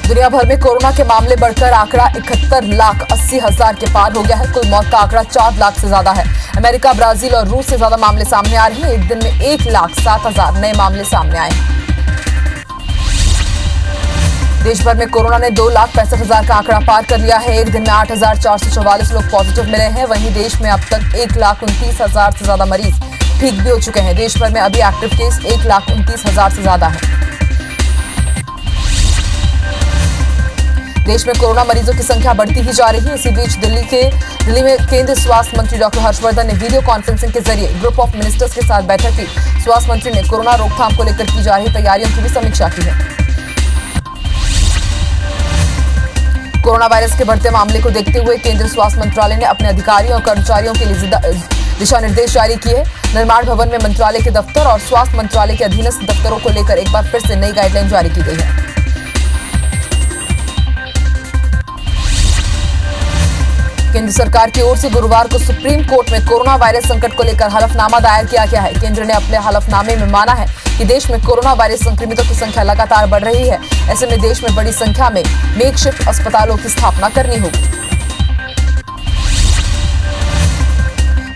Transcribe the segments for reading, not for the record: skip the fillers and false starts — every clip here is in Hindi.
दुनिया भर में कोरोना के मामले बढ़कर आंकड़ा 71,80,000 के पार हो गया है। कुल मौत का आंकड़ा 4 लाख से ज्यादा है। अमेरिका, ब्राजील और रूस से ज्यादा मामले सामने आ रहे हैं। एक दिन में 1,07,000 नए मामले सामने आए। देश भर में कोरोना ने 2,65,000 का आंकड़ा पार कर लिया है। एक दिन में 8,444 लोग पॉजिटिव मिले हैं। वहीं देश में अब तक 1,29,000 से ज्यादा मरीज ठीक भी हो चुके हैं। देश भर में अभी एक्टिव केस 1,29,000 से ज्यादा है। देश में कोरोना मरीजों की संख्या बढ़ती ही जा रही है। इसी बीच दिल्ली में केंद्रीय स्वास्थ्य मंत्री डॉक्टर हर्षवर्धन ने वीडियो कॉन्फ्रेंसिंग के जरिए ग्रुप ऑफ मिनिस्टर्स के साथ बैठक की। स्वास्थ्य मंत्री ने कोरोना रोकथाम को लेकर की जा रही तैयारियों की भी समीक्षा की है। कोरोना वायरस के बढ़ते मामले को देखते हुए केंद्रीय स्वास्थ्य मंत्रालय ने अपने अधिकारियों और कर्मचारियों के लिए दिशा निर्देश जारी किए। निर्माण भवन में मंत्रालय के दफ्तर और स्वास्थ्य मंत्रालय के अधीनस्थ दफ्तरों को लेकर एक बार फिर से नई गाइडलाइन जारी की गई है। केंद्र सरकार की ओर से गुरुवार को सुप्रीम कोर्ट में कोरोना वायरस संकट को लेकर हलफनामा दायर किया गया है। केंद्र ने अपने हलफनामे में माना है कि देश में कोरोना वायरस संक्रमितों की संख्या लगातार बढ़ रही है। ऐसे में देश में बड़ी संख्या में मेकशिफ्ट अस्पतालों की स्थापना करनी होगी।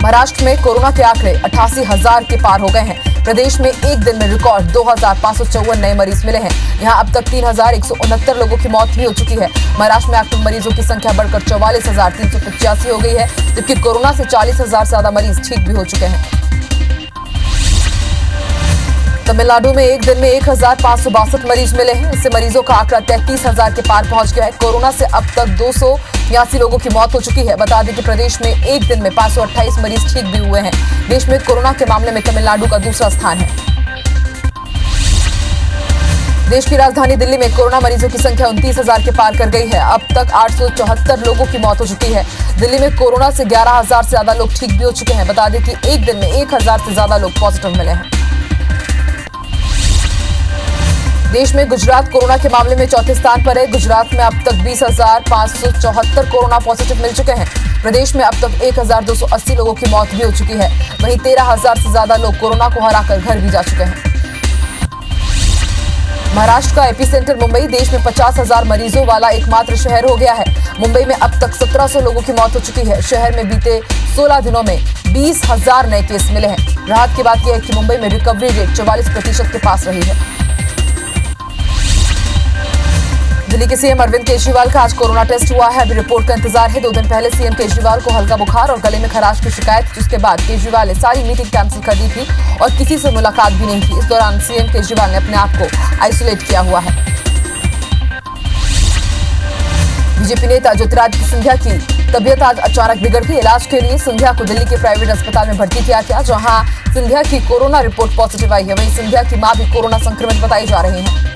महाराष्ट्र में कोरोना के आंकड़े 88,000 के पार हो गए हैं। प्रदेश में एक दिन में रिकॉर्ड 2,554 नए मरीज मिले हैं। यहां अब तक 3,169 लोगों की मौत भी हो चुकी है। महाराष्ट्र में एक्टिव मरीजों की संख्या बढ़कर 44,385 हो गई है, जबकि कोरोना से 40,000 से ज्यादा मरीज ठीक भी हो चुके हैं। तमिलनाडु में एक दिन में 1,562 मरीज मिले हैं। इससे मरीजों का आंकड़ा 33,000 के पार पहुंच गया है। कोरोना से अब तक 282 लोगों की मौत हो चुकी है। बता दें कि प्रदेश में एक दिन में 528 मरीज ठीक भी हुए हैं। देश में कोरोना के मामले में तमिलनाडु का दूसरा स्थान है। देश की राजधानी दिल्ली में कोरोना मरीजों की संख्या 29,000 के पार कर गई है। अब तक 874 लोगों की मौत हो चुकी है। दिल्ली में कोरोना से 11,000 से ज्यादा लोग ठीक भी हो चुके हैं। बता दें कि एक दिन में 1,000 से ज्यादा लोग पॉजिटिव मिले हैं। देश में गुजरात कोरोना के मामले में चौथे स्थान पर है। गुजरात में अब तक 20,574 कोरोना पॉजिटिव मिल चुके हैं। प्रदेश में अब तक 1,280 लोगों की मौत भी हो चुकी है। वहीं 13,000 से ज्यादा लोग कोरोना को हराकर घर भी जा चुके हैं। महाराष्ट्र का एपिसेंटर मुंबई देश में 50,000 मरीजों वाला एकमात्र शहर हो गया है। मुंबई में अब तक 1,700 लोगों की मौत हो चुकी है। शहर में बीते 16 दिनों में 20,000 नए केस मिले हैं। राहत की बात यह है कि मुंबई में रिकवरी रेट 44% के पास रही है। दिल्ली के सीएम अरविंद केजरीवाल का आज कोरोना टेस्ट हुआ है। अभी रिपोर्ट का इंतजार है। 2 दिन पहले सीएम केजरीवाल को हल्का बुखार और गले में खराश की शिकायत थी। उसके बाद केजरीवाल ने सारी मीटिंग कैंसिल कर दी थी और किसी से मुलाकात भी नहीं की। इस दौरान सीएम केजरीवाल ने अपने आप को आइसोलेट किया हुआ है। बीजेपी नेता ज्योतिरादित्य सिंधिया की तबीयत आज अचानक बिगड़ गई। इलाज के लिए सिंधिया को दिल्ली के प्राइवेट अस्पताल में भर्ती किया गया, जहां सिंधिया की कोरोना रिपोर्ट पॉजिटिव आई है। वहीं सिंधिया की मां भी कोरोना संक्रमित बताई जा रही है।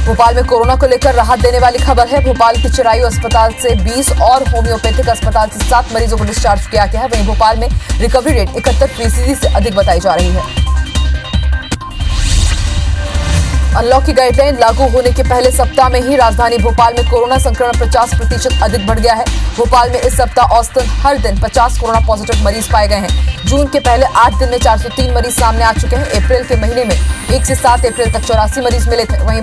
भोपाल में कोरोना को लेकर राहत देने वाली खबर है। भोपाल के चिरायू अस्पताल से 20 और होम्योपैथिक अस्पताल से 7 मरीजों को डिस्चार्ज किया गया है। वहीं भोपाल में रिकवरी रेट 71% से अधिक बताई जा रही है। अनलॉक की गाइडलाइन लागू होने के पहले सप्ताह में ही राजधानी भोपाल में कोरोना संक्रमण 50% अधिक बढ़ गया है। भोपाल में इस सप्ताह औसतन हर दिन 50 कोरोना पॉजिटिव मरीज पाए गए हैं। जून के पहले 8 दिन में 403 मरीज सामने आ चुके हैं। अप्रैल के महीने में 1 से 7 अप्रैल तक 84 मरीज मिले थे। वहीं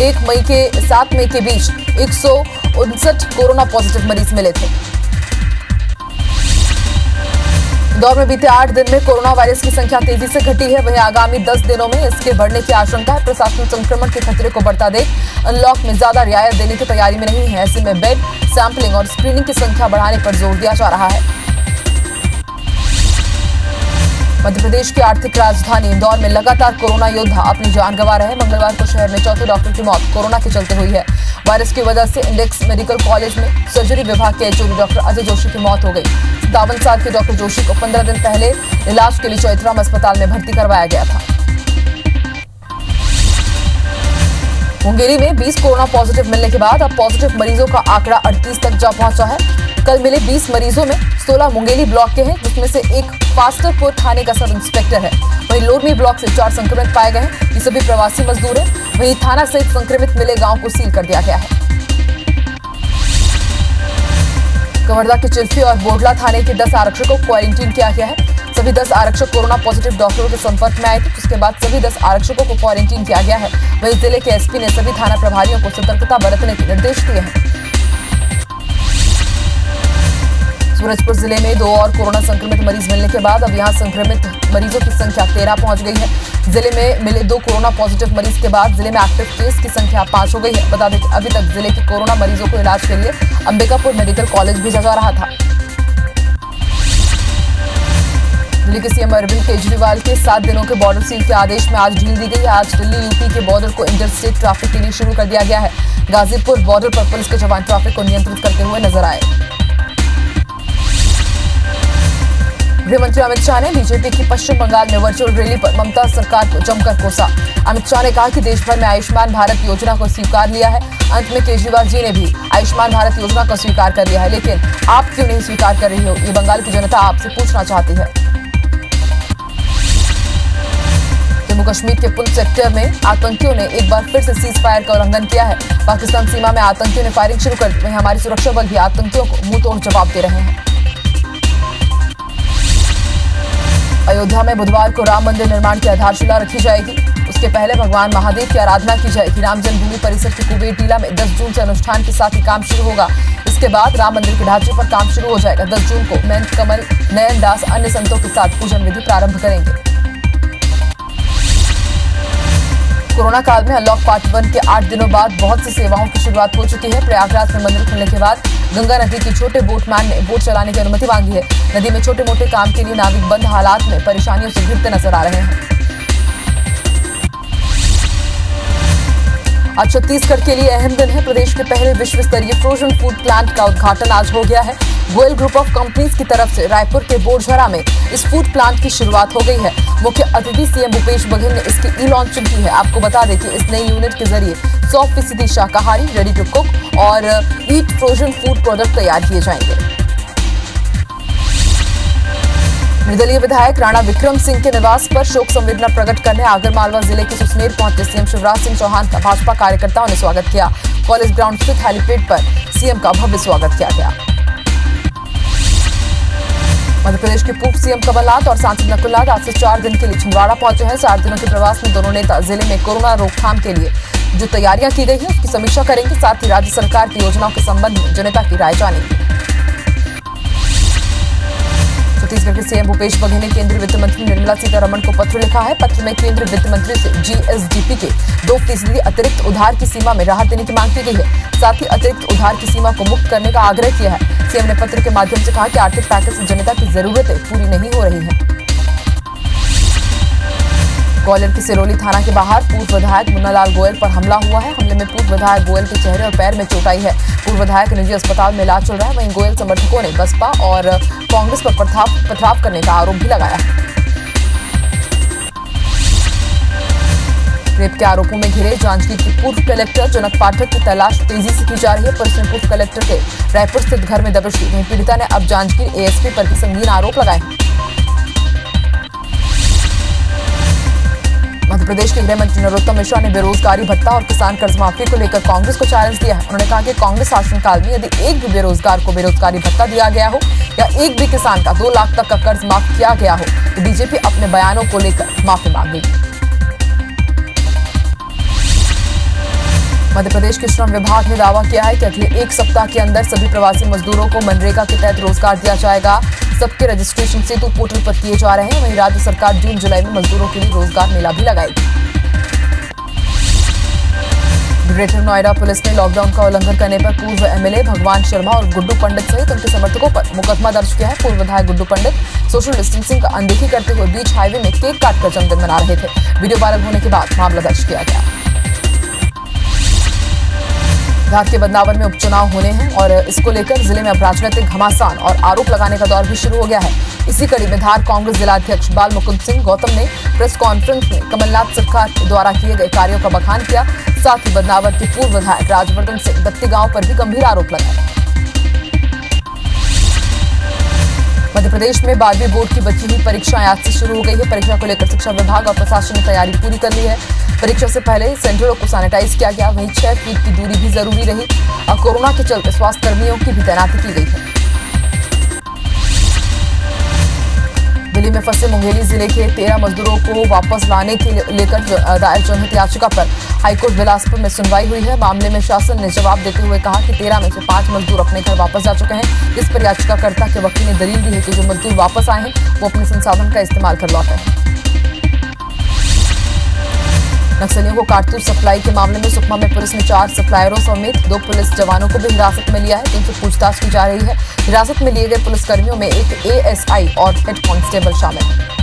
1 मई के 7 मई के बीच 159 कोरोना पॉजिटिव मरीज मिले थे। इंदौर में बीते 8 दिन में कोरोना वायरस की संख्या तेजी से घटी है। वहीं आगामी 10 दिनों में इसके बढ़ने की आशंका है। प्रशासन संक्रमण के खतरे को बढ़ता देख अनलॉक में ज्यादा रियायत देने की तैयारी में नहीं है। ऐसे में बेड, सैंपलिंग और स्क्रीनिंग की संख्या बढ़ाने पर जोर दिया जा रहा है। मध्य प्रदेश की आर्थिक राजधानी इंदौर में लगातार कोरोना योद्धा अपनी जान गंवा रहे हैं। मंगलवार को शहर में चौथे डॉक्टर की मौत कोरोना के चलते हुई है। वायरस की वजह से इंडेक्स मेडिकल कॉलेज में सर्जरी विभाग के एचओडी डॉक्टर अजय जोशी की मौत हो गई। 57 साल के डॉक्टर जोशी को 15 दिन पहले इलाज के लिए चौथराम अस्पताल में भर्ती करवाया गया था। मुंगेली में 20 कोरोना पॉजिटिव मिलने के बाद अब पॉजिटिव मरीजों का आंकड़ा 38 तक जा पहुंचा है। कल मिले 20 मरीजों में 16 मुंगेली ब्लॉक के हैं, जिसमें से एक फास्टरपुर थाने का सब इंस्पेक्टर है। वहीं लोरमी ब्लॉक से 4 संक्रमित पाए गए हैं। ये सभी प्रवासी मजदूर हैं। वहीं थाना सहित संक्रमित मिले गांव को सील कर दिया गया है। कवर्धा के चिल्फी और बोडला थाने के 10 आरक्षकों को क्वारंटीन किया गया है। सभी 10 आरक्षक कोरोना पॉजिटिव डॉक्टरों के संपर्क में आए थे, जिसके बाद सभी 10 आरक्षकों को क्वारंटीन किया गया है। वहीं जिले के एसपी ने सभी थाना प्रभारियों को सतर्कता बरतने के निर्देश दिए हैं। सूरजपुर जिले में 2 और कोरोना संक्रमित मरीज मिलने के बाद अब यहां संक्रमित मरीजों की संख्या 13 पहुंच गई है। जिले में मिले 2 कोरोना पॉजिटिव मरीज के बाद जिले में एक्टिव केस की संख्या 5 हो गई है। बता दें कि अभी तक जिले के कोरोना मरीजों को इलाज के लिए अंबिकापुर मेडिकल कॉलेज भेजा जा रहा था। दिल्ली के सीएम अरविंद केजरीवाल के 7 दिनों के बॉर्डर सील के आदेश में आज ढील दी गई है। आज दिल्ली यूपी के बॉर्डर को इंटर स्टेट ट्रैफिक के लिए शुरू कर दिया गया है। गाजीपुर बॉर्डर पर पुलिस के जवान ट्रैफिक को नियंत्रित करते हुए नजर आए। गृह मंत्री अमित शाह ने बीजेपी की पश्चिम बंगाल में वर्चुअल रैली पर ममता सरकार को जमकर कोसा। अमित शाह ने कहा कि देश भर में आयुष्मान भारत योजना को स्वीकार लिया है। अंत में केजरीवाल जी ने भी आयुष्मान भारत योजना को स्वीकार कर लिया है, लेकिन आप क्यों नहीं स्वीकार कर रही हो, ये बंगाल की जनता आपसे पूछना चाहती है। जम्मू कश्मीर के पुंछ सेक्टर में आतंकियों ने एक बार फिर से सीज फायर का उल्लंघन किया है। पाकिस्तान सीमा में आतंकियों ने फायरिंग शुरू कर दी। वहीं हमारी सुरक्षा बल भी आतंकियों को मुंह तोड़ जवाब दे रहे हैं। अयोध्या में बुधवार को राम मंदिर निर्माण की आधारशिला रखी जाएगी। उसके पहले भगवान महादेव की आराधना की जाएगी। राम जन्मभूमि परिसर के कुबेर टीला में 10 जून से अनुष्ठान के साथ ही काम शुरू होगा। इसके बाद राम मंदिर के ढांचे पर काम शुरू हो जाएगा। 10 जून को महंत कमल नयन दास अन्य संतों के साथ पूजन विधि प्रारंभ करेंगे। कोरोना काल में अनलॉक पार्ट 1 के 8 दिनों बाद बहुत सी सेवाओं की शुरुआत हो चुकी है। प्रयागराज में मंदिर खुलने के बाद गंगा नदी के छोटे बोटमैन ने बोट चलाने की अनुमति मांगी है। नदी में छोटे मोटे काम के लिए नाविक बंद हालात में परेशानियों से घिरते नजर आ रहे हैं। आज छत्तीसगढ़ के लिए अहम दिन है। प्रदेश के पहले विश्व स्तरीय फ्रोजन फूड प्लांट का उद्घाटन आज हो गया है। गोयल ग्रुप ऑफ कंपनीज की तरफ से रायपुर के बोरझरा में इस फूड प्लांट की शुरुआत हो गई है। मुख्य अतिथि सीएम भूपेश बघेल ने इसकी ई-लॉन्चिंग की है। आपको बता दें कि इस नई यूनिट के जरिए 100% शाकाहारी, रेडी टू कुक और ईट फ्रोजन फूड प्रोडक्ट तैयार किए जाएंगे। निर्दलीय विधायक राणा विक्रम सिंह के निवास पर शोक संवेदना प्रकट करने आगरमालवा जिले के सुसनेर पहुंचे सीएम शिवराज सिंह चौहान का भाजपा कार्यकर्ताओं ने स्वागत किया। कॉलेज ग्राउंड स्थित हेलीपैड पर सीएम का भव्य स्वागत किया गया। मध्य प्रदेश के पूर्व सीएम कमलनाथ और सांसद नकुलनाथ आज से 4 दिन के लिए छिंदवाड़ा पहुंचे हैं। 4 दिनों के प्रवास में दोनों नेता जिले में कोरोना रोकथाम के लिए जो तैयारियां की गई हैं उसकी समीक्षा करेंगे। साथ ही राज्य सरकार की योजनाओं के संबंध में जनता की राय जानेंगे। छत्तीसगढ़ के सीएम भूपेश बघेल ने केंद्रीय वित्त मंत्री निर्मला सीतारमण को पत्र लिखा है। पत्र में केंद्रीय वित्त मंत्री से जीएसडीपी के 2% अतिरिक्त उधार की सीमा में राहत देने की मांग की गई है। साथ ही अतिरिक्त उधार की सीमा को मुक्त करने का आग्रह किया है। सीएम ने पत्र के माध्यम से कहा कि आर्थिक पैकेज से जनता की जरूरतें पूरी नहीं हो रही हैं। ग्वालियर के सिरोली थाना के बाहर पूर्व विधायक मुन्नालाल गोयल पर हमला हुआ है। हमले में पूर्व विधायक गोयल के चेहरे और पैर में चोट आई है। पूर्व विधायक निजी अस्पताल में इलाज चल रहा है। वहीं गोयल समर्थकों ने बसपा और कांग्रेस पर पथराव करने का आरोप भी लगाया है। रेप के आरोपों में घिरे जांजगीर के पूर्व कलेक्टर जनक पाठक की तलाश तेजी से की जा रही है। पुलिस ने पूर्व कलेक्टर के रायपुर स्थित घर में दबिश दी। वहीं पीड़िता ने अब जांजगीर एएसपी पर भी संगीन आरोप लगाए हैं। मध्य प्रदेश के गृह मंत्री नरोत्तम मिश्रा ने बेरोजगारी भत्ता और किसान कर्ज माफी को लेकर कांग्रेस को चैलेंज दिया है। उन्होंने कहा कि कांग्रेस शासनकाल में यदि एक भी बेरोजगार को बेरोजगारी भत्ता दिया गया हो या एक भी किसान का 2 लाख तक का कर्ज माफ किया गया हो तो बीजेपी अपने बयानों को लेकर माफी मांगेगी। मध्य प्रदेश के श्रम विभाग ने दावा किया है कि अगले 1 सप्ताह के अंदर सभी प्रवासी मजदूरों को मनरेगा के तहत रोजगार दिया जाएगा। सबके रजिस्ट्रेशन सेतु पोर्टल पर किए जा रहे हैं। वहीं राज्य सरकार जून जुलाई में मजदूरों के लिए रोजगार मेला भी लगाएगी। ग्रेटर नोएडा पुलिस ने लॉकडाउन का उल्लंघन करने पर पूर्व एमएलए भगवान शर्मा और गुड्डू पंडित सहित उनके समर्थकों पर मुकदमा दर्ज किया है। पूर्व विधायक गुड्डू पंडित सोशल डिस्टेंसिंग का अनदेखी करते हुए बीच हाईवे में केक काटकर जन्मदिन मना रहे थे। वीडियो वायरल होने के बाद मामला दर्ज किया गया। धार के बदनावर में उपचुनाव होने हैं और इसको लेकर जिले में अब राजनीतिक घमासान और आरोप लगाने का दौर भी शुरू हो गया है। इसी कड़ी में धार कांग्रेस जिलाध्यक्ष बाल मुकुंद सिंह गौतम ने प्रेस कॉन्फ्रेंस में कमलनाथ सरकार द्वारा किए गए कार्यों का बखान किया। साथ ही बदनावर के पूर्व विधायक राजवर्धन सिंह दत्ती गांव पर भी गंभीर आरोप लगाए। मध्य प्रदेश में 12वीं बोर्ड की बची हुई परीक्षाएं आज से शुरू हो गई है। परीक्षा को लेकर शिक्षा विभाग और प्रशासन ने तैयारी पूरी कर ली है। परीक्षा से पहले सेंटरों को सैनिटाइज किया गया। वहीं 6 फीट की दूरी भी जरूरी रही और कोरोना के चलते स्वास्थ्य कर्मियों की भी तैनाती की गई है। दिल्ली में फंसे मुंगेली जिले के 13 मजदूरों को वापस लाने के लेकर दायर जनहित याचिका पर हाईकोर्ट बिलासपुर में सुनवाई हुई है। मामले में शासन ने जवाब देते हुए कहा कि 13 में से 5 मजदूर अपने घर वापस जा चुके हैं। इस पर याचिकाकर्ता के वकील ने दलील दी है कि जो मजदूर वापस आए हैं वो अपने संसाधन का इस्तेमाल कर लौटे हैं। नक्सलियों को कारतूस सप्लाई के मामले में सुकमा में पुलिस ने 4 सप्लायरों समेत 2 पुलिस जवानों को भी हिरासत में लिया है, जिनसे पूछताछ की जा रही है। हिरासत में लिए गए पुलिसकर्मियों में एक एएसआई और हेड कांस्टेबल शामिल है।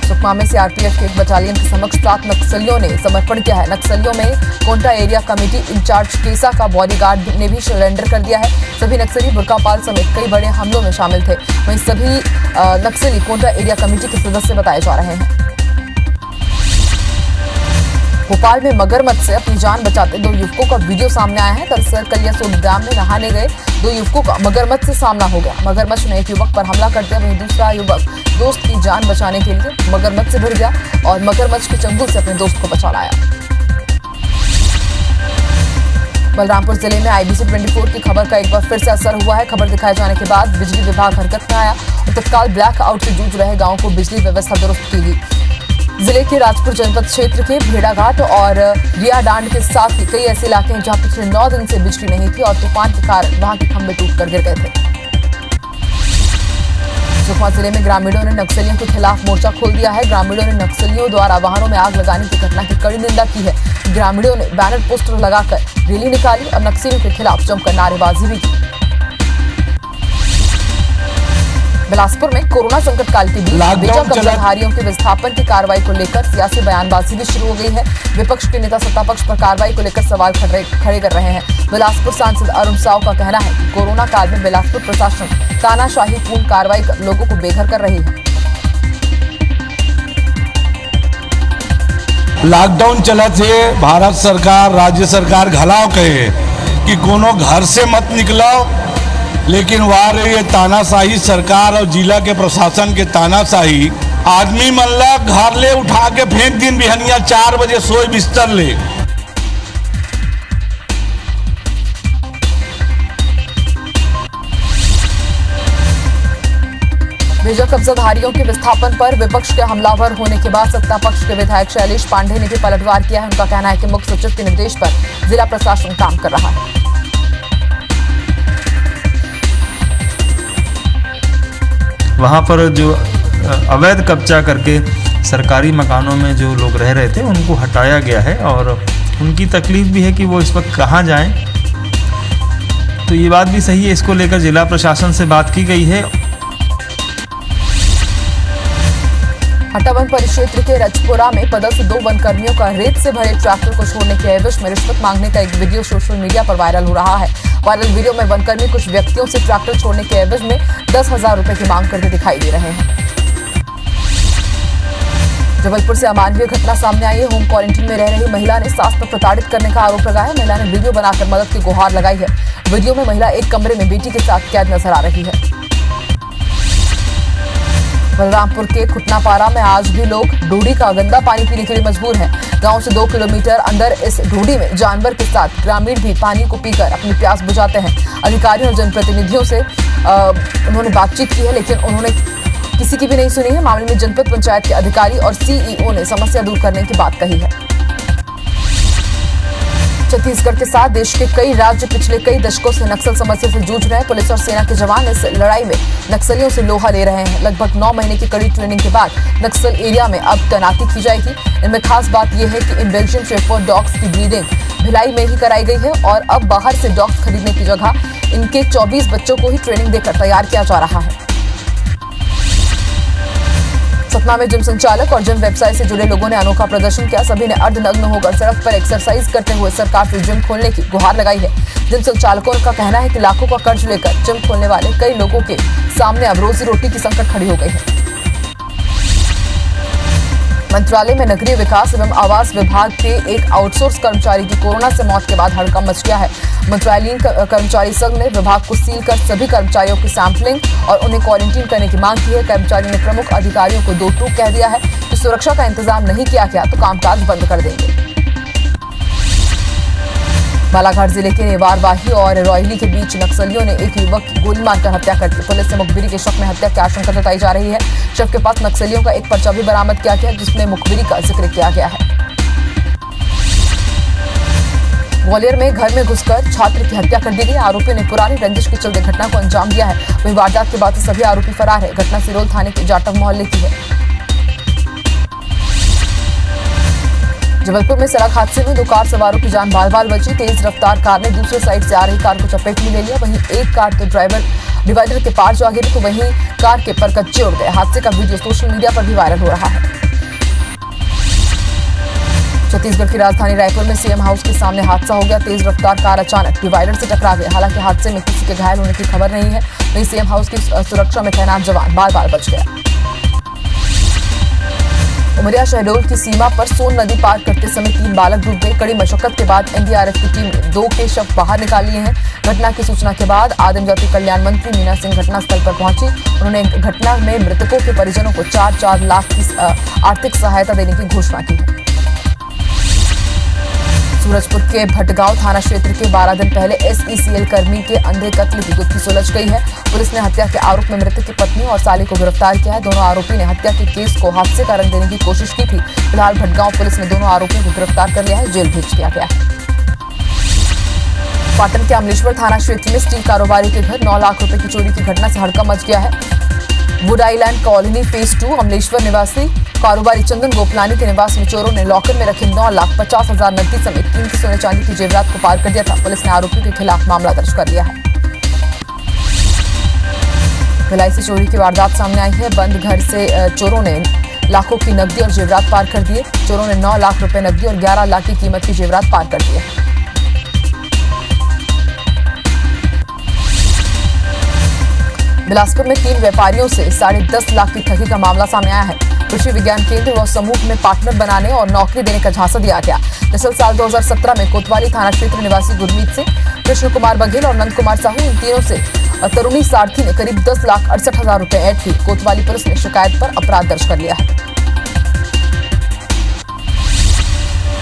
सुकमा में सीआरपीएफ के एक बटालियन के समक्ष 7 नक्सलियों ने समर्पण किया है। नक्सलियों में कोंटा एरिया कमेटी इंचार्ज केसा का बॉडीगार्ड ने भी सरेंडर कर दिया है। सभी नक्सली बुरकापाल समेत कई बड़े हमलों में शामिल थे। वहीं सभी नक्सली कोंटा एरिया कमेटी के सदस्य बताए जा रहे हैं। भोपाल में मगरमच्छ से अपनी जान बचाते 2 युवकों का वीडियो सामने आया है। दरअसल कलियासोत डैम में नहाने गए 2 युवकों का मगरमच्छ से सामना हो गया। मगरमच्छ ने एक युवक पर हमला कर दिया, वहीं दूसरा युवक दोस्त की जान बचाने के लिए मगरमच्छ से भिड़ गया और मगरमच्छ के चंगुल से अपने दोस्त को बचा लाया। बलरामपुर जिले में IBC 24 की खबर का एक बार फिर से असर हुआ है। खबर दिखाए जाने के बाद बिजली विभाग हरकत में आया और तत्काल ब्लैक आउट से जूझ रहे गाँव को बिजली व्यवस्था दुरुस्त की गई। जिले के राजपुर जनपद क्षेत्र के भेड़ाघाट और रियाडांड के साथ ही कई ऐसे इलाके हैं जहां पिछले 9 दिन से बिजली नहीं थी और तूफान के कारण वहां के खंभे टूटकर गिर गए थे। सुकमा जिले में ग्रामीणों ने नक्सलियों के खिलाफ मोर्चा खोल दिया है। ग्रामीणों ने नक्सलियों द्वारा वाहनों में आग लगाने की घटना की कड़ी निंदा की है। ग्रामीणों ने बैनर पोस्टर लगाकर रैली निकाली और नक्सलियों के खिलाफ जमकर नारेबाजी भी की। बिलासपुर में कोरोना संकट काल के बीच बेचा कब्जाधारियों के विस्थापन की कार्रवाई को लेकर सियासी बयानबाजी भी शुरू हो गई है। विपक्ष के नेता सत्ता पक्ष पर कार्रवाई को लेकर सवाल खड़े कर रहे हैं। बिलासपुर सांसद अरुण साव का कहना है कि कोरोना काल में बिलासपुर प्रशासन तानाशाही पूर्ण कार्रवाई कर लोगों को बेघर कर रही है। लॉकडाउन चला थे, भारत सरकार राज्य सरकार घलाव कहे कि कोनो घर से मत निकलाओ, लेकिन वहां रही ये तानाशाही सरकार और जिला के प्रशासन के तानाशाही। आदमी मल्ला घर ले उठा के फेंक दिन बिहनिया 4 बजे सोए बिस्तर ले। बेजा कब्जाधारियों के विस्थापन पर विपक्ष के हमलावर होने के बाद सत्ता पक्ष के विधायक शैलेश पांडे ने भी पलटवार किया है। उनका कहना है कि मुख्य सचिव के निर्देश पर जिला प्रशासन काम कर रहा है। वहाँ पर जो अवैध कब्जा करके सरकारी मकानों में जो लोग रह रहे थे उनको हटाया गया है और उनकी तकलीफ भी है कि वो इस वक्त कहाँ जाएं। तो ये बात भी सही है, इसको लेकर जिला प्रशासन से बात की गई है। हट्टा वन परिक्षेत्र के रजपुरा में पदस्थ 2 वनकर्मियों का रेत से भरे ट्रैक्टर को छोड़ने के एवज में रिश्वत मांगने का एक वीडियो सोशल मीडिया पर वायरल हो रहा है। वायरल वीडियो में वनकर्मी कुछ व्यक्तियों से ट्रैक्टर छोड़ने के एवज में 10,000 रुपए की मांग करते दिखाई दे रहे हैं। जबलपुर से अमानवीय घटना सामने आई है। होम क्वारंटीन में रह रही महिला ने सास पर प्रताड़ित करने का आरोप लगाया। महिला ने वीडियो बनाकर मदद की गुहार लगाई है। वीडियो में महिला एक कमरे में बेटी के साथ कैद नजर आ रही है। बलरामपुर के खुटनापारा में आज भी लोग ढूंढी का गंदा पानी पीने के लिए मजबूर हैं। गांव से 2 किलोमीटर अंदर इस ढूंढी में जानवर के साथ ग्रामीण भी पानी को पीकर अपनी प्यास बुझाते हैं। अधिकारियों और जनप्रतिनिधियों से उन्होंने बातचीत की है, लेकिन उन्होंने किसी की भी नहीं सुनी है। मामले में जनपद पंचायत के अधिकारी और सीईओ ने समस्या दूर करने की बात कही है। छत्तीसगढ़ के साथ देश के कई राज्य पिछले कई दशकों से नक्सल समस्या से जूझ रहे हैं। पुलिस और सेना के जवान इस लड़ाई में नक्सलियों से लोहा ले रहे हैं। लगभग 9 महीने की कड़ी ट्रेनिंग के बाद नक्सल एरिया में अब तैनाती की जाएगी। इनमें खास बात यह है कि इन बेल्जियम शेफर्ड डॉग्स की ब्रीडिंग भिलाई में ही कराई गई है और अब बाहर से डॉग्स खरीदने की जगह इनके 24 बच्चों को ही ट्रेनिंग देकर तैयार किया जा रहा है। सतना में जिम संचालक और जिम व्यवसाय से जुड़े लोगों ने अनोखा प्रदर्शन किया। सभी ने अर्धनग्न होकर सड़क पर एक्सरसाइज करते हुए सरकार से जिम खोलने की गुहार लगाई है। जिम संचालकों का कहना है कि लाखों का कर्ज लेकर जिम खोलने वाले कई लोगों के सामने अब रोजी रोटी की संकट खड़ी हो गई है। मंत्रालय में नगरीय विकास एवं आवास विभाग के एक आउटसोर्स कर्मचारी की कोरोना से मौत के बाद हड़कंप मच गया है। मंत्रालयीन कर्मचारी संघ ने विभाग को सील कर सभी कर्मचारियों की सैंपलिंग और उन्हें क्वारंटीन करने की मांग की है। कर्मचारी ने प्रमुख अधिकारियों को 2 टूक कह दिया है कि सुरक्षा का इंतजाम नहीं किया गया तो कामकाज बंद कर देंगे। बालाघाट जिले के नेवारवाही और रोहिली के बीच नक्सलियों ने एक युवक की गोली मारकर हत्या कर दी। पुलिस ने मुखबिरी के शक में हत्या की आशंका जताई जा रही है। शव के पास नक्सलियों का एक पर्चा भी बरामद किया गया जिसमें मुखबिरी का जिक्र किया गया है। ग्वालियर में घर में घुसकर छात्र की हत्या कर दी गई। आरोपी ने पुरानी रंजिश के चलते घटना को अंजाम दिया है। वहीं वारदात के बाद से सभी आरोपी फरार है। घटना सिरोल थाने के जाटव मोहल्ले की है। जबलपुर में सड़क हादसे में 2 कार सवारों की जान बाल-बाल बची। तेज रफ्तार कार ने दूसरे साइड से आ रही कार को चपेट में ले लिया। वहीं एक कार तो ड्राइवर डिवाइडर के पार जा गिरी तो वहीं कार के परकच्चे उड़ गए। हादसे का वीडियो सोशल मीडिया पर भी वायरल हो रहा है। छत्तीसगढ़ की राजधानी रायपुर में सीएम हाउस के सामने हादसा हो गया। तेज रफ्तार कार अचानक डिवाइडर से टकरा गई। हालांकि हादसे में किसी के घायल होने की खबर नहीं है। वहीं सीएम हाउस की सुरक्षा में तैनात जवान बाल-बाल बच गया। उमरिया शहडोल की सीमा पर सोन नदी पार करते समय 3 बालक डूब गए। कड़ी मशक्कत के बाद एनडीआरएफ की टीम ने 2 के शव बाहर निकाल लिए हैं। घटना की सूचना के बाद आदिम जाति कल्याण मंत्री मीना सिंह घटनास्थल पर पहुंची। उन्होंने घटना में मृतकों के परिजनों को 4-4 लाख की आर्थिक सहायता देने की घोषणा की है। सूरजपुर के भटगांव थाना क्षेत्र के 12 दिन पहले एसईसीएल कर्मी के अंधे कत्ल की गुत्थी सुलझ गई है। पुलिस ने हत्या के आरोप में मृतक की पत्नी और साली को गिरफ्तार किया है। दोनों आरोपी ने हत्या के केस को हादसे का रंग देने की कोशिश की थी। फिलहाल भटगांव पुलिस ने दोनों आरोपियों को गिरफ्तार कर लिया है। जेल भेज दिया गया है। पाटन के अमलेश्वर थाना क्षेत्र में स्टील कारोबारी के घर 9 लाख रुपए की चोरी की घटना से हड़कंप मच गया है। Would island colony phase 2 Amleshwar निवासी कारोबारी चंदन गोपलानी के निवास में चोरों ने लॉकर में रखे 9,50,000 नकदी समेत कीमती सोने चांदी की जेवरात को पार कर दिया था। पुलिस ने आरोपियों के खिलाफ मामला दर्ज कर लिया है। भिलाई से चोरी की वारदात सामने आई है। बंद घर से चोरों ने लाखों की नकदी और जेवरात पार कर दिए। चोरों ने 9 लाख रुपए नकदी और 11 लाख की कीमत की जेवरात पार कर दिए। बिलासपुर में 3 व्यापारियों से 10.5 लाख की ठगी का मामला सामने आया है। कृषि विज्ञान केंद्र व समूह में पार्टनर बनाने और नौकरी देने का झांसा दिया गया। दरअसल साल 2017 में कोतवाली थाना क्षेत्र निवासी गुरमीत सिंह, कृष्ण कुमार बघेल और नंद कुमार साहू, इन तीनों से तरुणी सारथी ने करीब 10,68,000 रुपए ऐंठ लिए। कोतवाली पुलिस ने शिकायत पर अपराध दर्ज कर लिया है।